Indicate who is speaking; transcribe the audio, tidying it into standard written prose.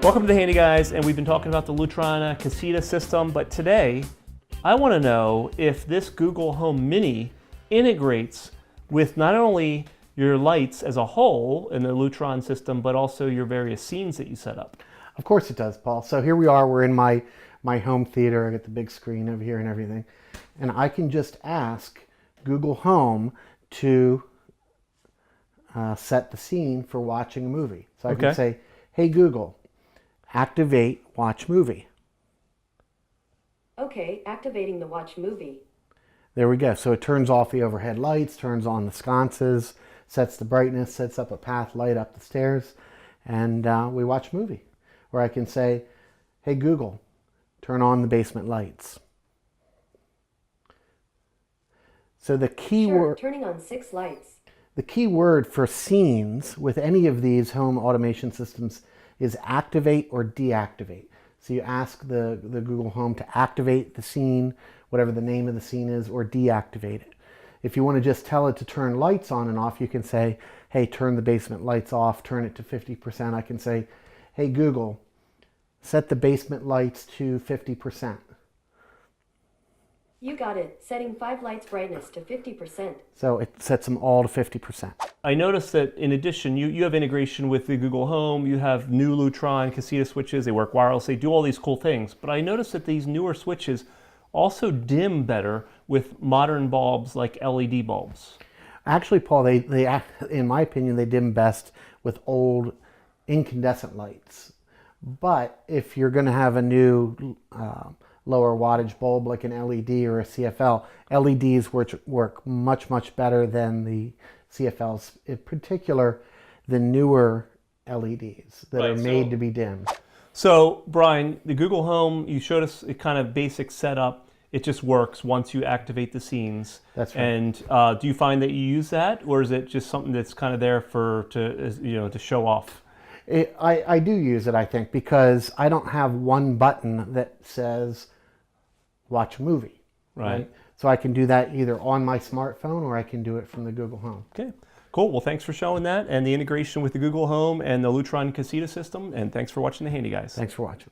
Speaker 1: Welcome to the Handy Guys, and we've been talking about the Lutron Caseta system, but today I want to know if this Google Home Mini integrates with not only your lights as a whole in the Lutron system, but also your various scenes that you set up.
Speaker 2: Of course it does, Paul. So here we are, we're in my home theater. I got the big screen over here and everything. And I can just ask Google Home to set the scene for watching a movie. So I can say, hey Google, activate watch movie.
Speaker 3: Okay, activating the watch movie.
Speaker 2: There we go. So it turns off the overhead lights, turns on the sconces, sets the brightness, sets up a path light up the stairs, and we watch a movie. Or I can say, hey Google, turn on the basement lights. So the key word,
Speaker 3: turning on 6 lights.
Speaker 2: The key word for scenes with any of these home automation systems is activate or deactivate. So you ask the Google Home to activate the scene, whatever the name of the scene is, or deactivate it. If you want to just tell it to turn lights on and off, you can say, hey, turn the basement lights off, turn it to 50%. I can say, hey Google, set the basement lights to 50%.
Speaker 3: You got it. Setting 5 lights brightness to 50%.
Speaker 2: So it sets them all to 50%.
Speaker 1: I noticed that in addition, you have integration with the Google Home, you have new Lutron Caseta switches, they work wirelessly, they do all these cool things. But I noticed that these newer switches also dim better with modern bulbs like LED bulbs.
Speaker 2: Actually, Paul, they in my opinion, they dim best with old incandescent lights. But if you're going to have a new lower wattage bulb like an LED or a CFL, LEDs work much, much better than the CFLs, in particular the newer LEDs that are made to be dimmed.
Speaker 1: So Brian, the Google Home, you showed us a kind of basic setup. It just works once you activate the scenes.
Speaker 2: That's right.
Speaker 1: And do you find that you use that, or is it just something that's kind of there to show off?
Speaker 2: I do use it, I think, because I don't have one button that says watch a movie. Right? So I can do that either on my smartphone or I can do it from the Google Home.
Speaker 1: Okay, cool. Well, thanks for showing that and the integration with the Google Home and the Lutron Caseta system. And thanks for watching the Handy Guys.
Speaker 2: Thanks for watching.